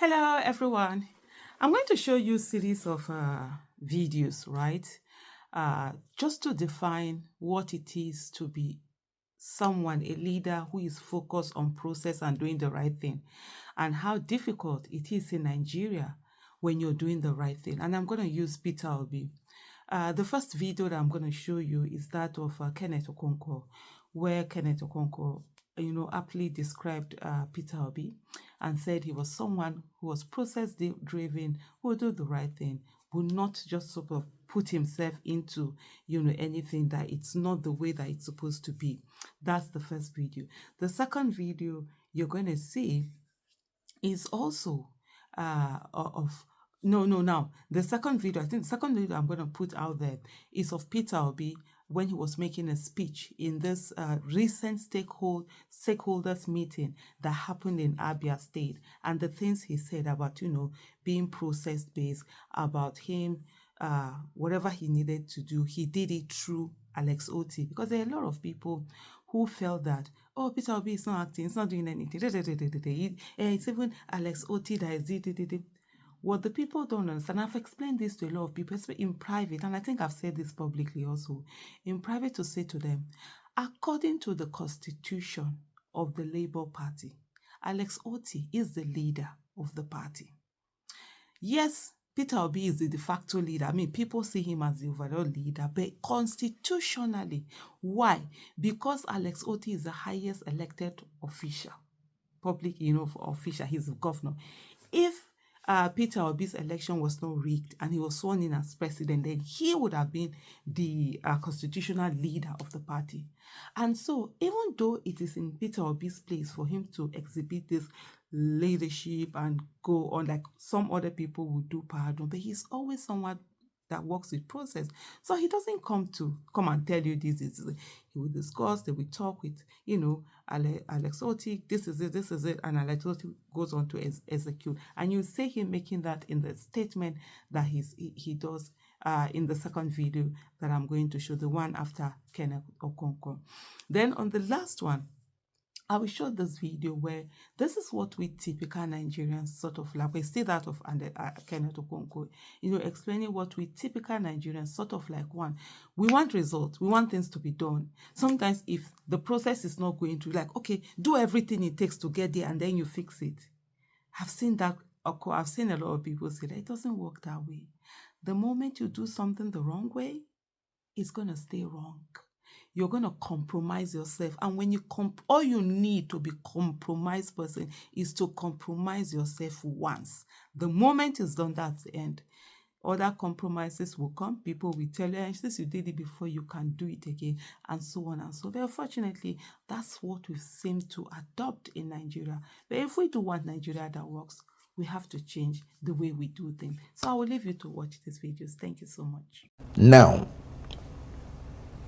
Hello, everyone. I'm going to show you a series of videos, right? Just to define what it is to be someone, a leader who is focused on process and doing the right thing, and how difficult it is in Nigeria when you're doing the right thing. And I'm going to use Peter Obi. The first video that I'm going to show you is that of Kenneth Okonkwo, where Kenneth Okonkwo, aptly described Peter Obi and said he was someone who was process driven, who would do the right thing, would not just sort of put himself into, anything that it's not the way that it's supposed to be. That's the first video. The second video you're going to see is also of no now the second video, I think the second video I'm going to put out there is of Peter Obi when he was making a speech in this recent stakeholders meeting that happened in Abia State, and the things he said about being process based, about him whatever he needed to do, he did it through Alex Oti, because there are a lot of people who felt that, oh, Peter Obi is not acting, it's not doing anything. It's even Alex Oti that is it. What the people don't understand, I've explained this to a lot of people, especially in private, and I think I've said this publicly also, in private, to say to them, according to the constitution of the Labour Party, Alex Oti is the leader of the party. Yes, Peter Obi is the de facto leader. I mean, people see him as the overall leader, but constitutionally, why? Because Alex Oti is the highest elected official, public, official. He's the governor. If Peter Obi's election was not rigged and he was sworn in as president, then he would have been the constitutional leader of the party. And so, even though it is in Peter Obi's place for him to exhibit this leadership and go on like some other people would do pardon, but he's always someone that works with process. So he doesn't come and tell you this is it. He will discuss, they will talk with, Alex Oti, this is it, and Alex Oti goes on to execute. And you see him making that in the statement that he does in the second video that I'm going to show, the one after Kenneth Okonkwo. Then on the last one, I will show this video where this is what we typical Nigerians sort of like. We see that of Kenneth Okonkwo, explaining what we typical Nigerians sort of like want. We want results. We want things to be done. Sometimes if the process is not going to, like, okay, do everything it takes to get there and then you fix it. I've seen that occur. I've seen a lot of people say that it doesn't work that way. The moment you do something the wrong way, it's going to stay wrong. You're going to compromise yourself. And when you all you need to be compromised person is to compromise yourself once. The moment it's done, that's the end. Other compromises will come. People will tell you, since you did it before, you can do it again, and so on and so on. But unfortunately, that's what we seem to adopt in Nigeria. But if we do want Nigeria that works, we have to change the way we do things. So I will leave you to watch these videos. Thank you so much. Now,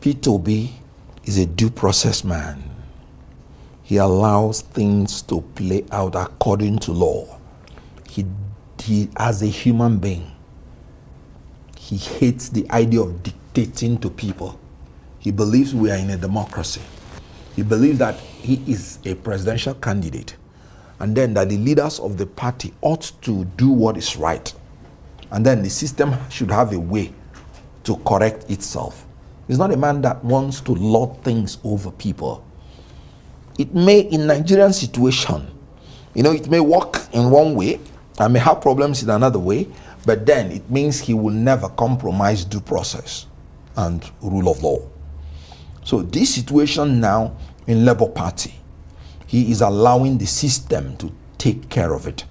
P2B is a due process man. He allows things to play out according to law. He as a human being, he hates the idea of dictating to people. He believes we are in a democracy. He believes that he is a presidential candidate, and then that the leaders of the party ought to do what is right. And then the system should have a way to correct itself. He's not a man that wants to lord things over people. It may, in Nigerian situation, it may work in one way and may have problems in another way, but then it means he will never compromise due process and rule of law. So this situation now in Labour Party, he is allowing the system to take care of it.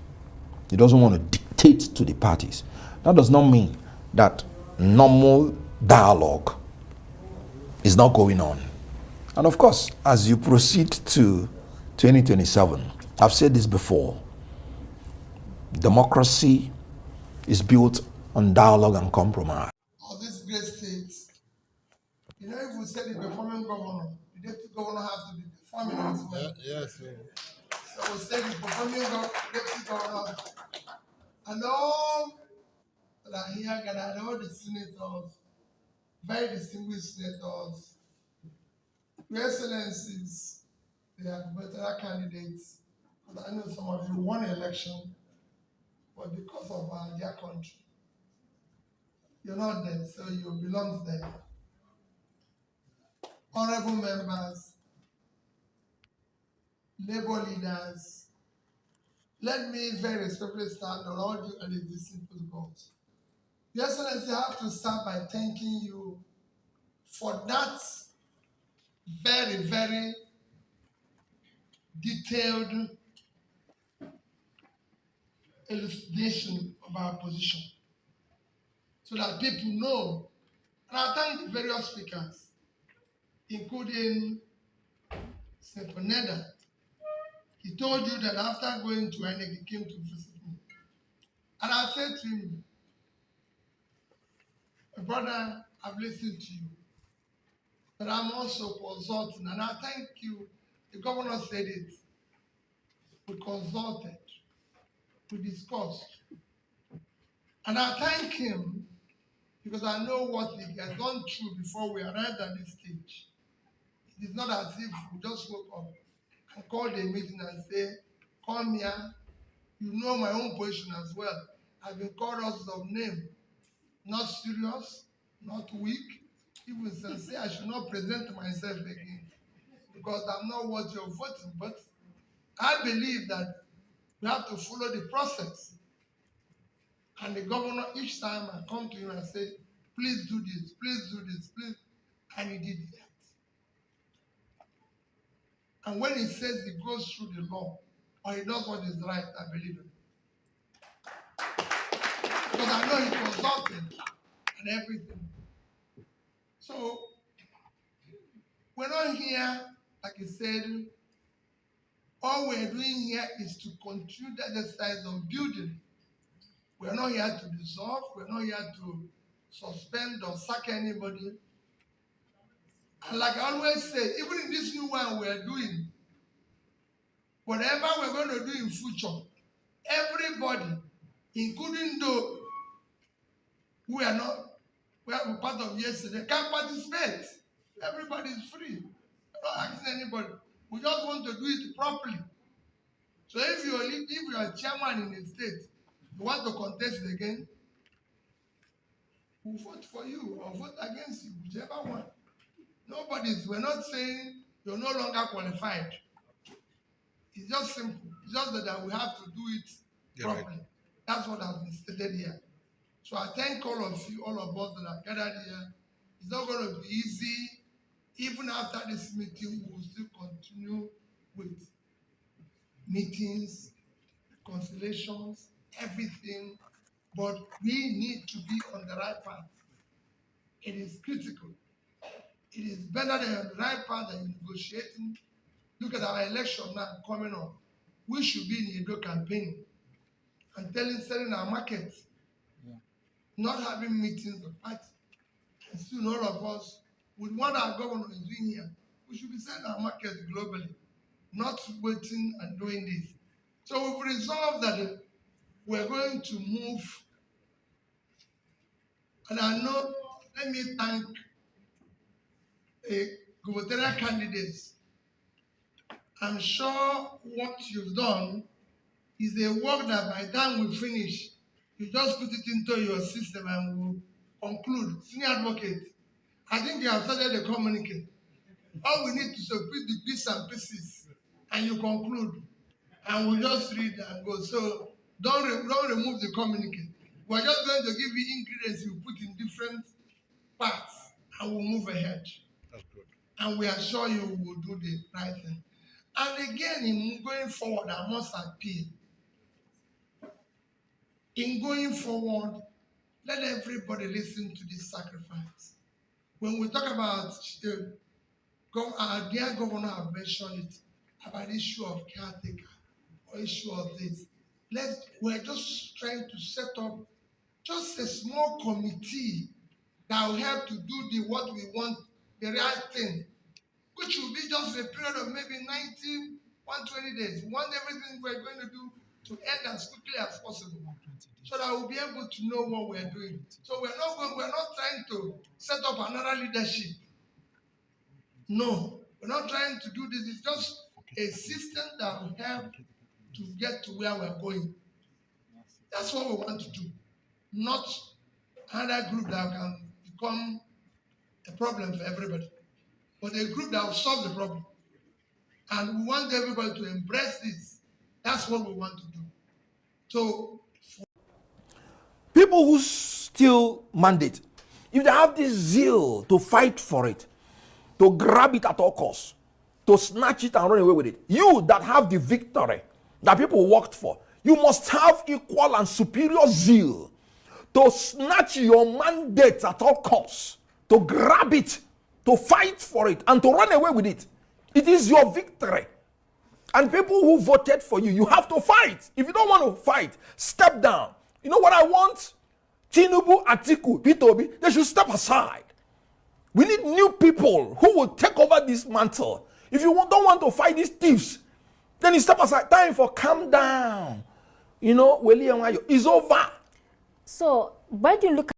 He doesn't want to dictate to the parties. That does not mean that normal dialogue is not going on. And of course, as you proceed to 2027, I've said this before, democracy is built on dialogue and compromise. Of these great states, if we say the performing governor, the deputy governor has to be performing as well. Yes, sir. So we say the performing deputy governor and all that are here gathered, all the senators, very distinguished senators, your excellencies, they are better candidates. But I know some of you won election, but because of their country. You're not there, so you belong there. Honorable members, labor leaders, let me very respectfully stand on all due and the simple goals. Your Excellency, I have to start by thanking you for that very, very detailed elucidation of our position so that people know. And I thank the various speakers, including Senator Neda. He told you that after going to INEC, he came to visit me. And I said to him, my brother, I've listened to you, but I'm also consulting. And I thank you. The governor said it. We consulted, we discussed. And I thank him because I know what he has gone through before we arrived at this stage. It is not as if we just woke up and called a meeting and say, come here. You know my own position as well. I've been called all sorts of names. Not serious, not weak, even sincere. I should not present myself again because I'm not what you're voting. But I believe that we have to follow the process. And the governor, each time I come to him and say, please do this, please, and he did that. And when he says he goes through the law, or he does what is right, I believe him. Because I know he consulted and everything. So, we're not here, like he said, all we're doing here is to continue the exercise of building. We're not here to dissolve, we're not here to suspend or sack anybody. And like I always say, even in this new one we're doing, whatever we're going to do in future, everybody, including those who are not, we are part of yesterday, can participate. Everybody is free. We're not asking anybody. We just want to do it properly. So if you are chairman in a state, you want to contest again, we'll vote for you or vote against you, whichever one. We're not saying you're no longer qualified. It's just simple. It's just that we have to do it properly. Right. That's what has been stated here. So I thank all of you, all of us that are gathered here. It's not going to be easy. Even after this meeting, we will still continue with meetings, reconciliations, everything. But we need to be on the right path. It is critical. It is better than on the right path than negotiating. Look at our election now coming up. We should be in Edo campaign and selling our market, not having meetings of party. And soon all of us, with what our governor is doing here, we should be selling our market globally, not waiting and doing this. So we've resolved that we're going to move. And I know, let me thank the gubernatorial candidates. I'm sure what you've done is a work that by the time we finish, you just put it into your system and we'll conclude. Senior advocate, I think you have started the communicate. All we need to separate the bits and pieces and you conclude. And we'll just read and go. So don't remove the communicate. We're just going to give you ingredients you put in different parts and we'll move ahead. That's good. And we assure you we will do the right thing. And again, in going forward, I must appeal. In going forward, let everybody listen to this sacrifice. When we talk about our dear governor have mentioned it about the issue of caretaker or issue of this. We're just trying to set up just a small committee that will help to do what we want, the right thing, which will be just a period of maybe 90, 120 days. We want everything we're going to do to end as quickly as possible, so that we'll be able to know what we're doing. So we're not trying to set up another leadership. No, we're not trying to do this. It's just a system that will help to get to where we're going. That's what we want to do, not another group that can become a problem for everybody, but a group that will solve the problem. And we want everybody to embrace this. That's what we want to do. So, people who steal mandate, if they have this zeal to fight for it, to grab it at all costs, to snatch it and run away with it, you that have the victory that people worked for, you must have equal and superior zeal to snatch your mandate at all costs, to grab it, to fight for it, and to run away with it. It is your victory. And people who voted for you, you have to fight. If you don't want to fight, step down. You know what I want? Tinubu, Atiku, Peter Obi, they should step aside. We need new people who will take over this mantle. If you don't want to fight these thieves, then you step aside. Time for calm down. You know, it's over. So, why do you look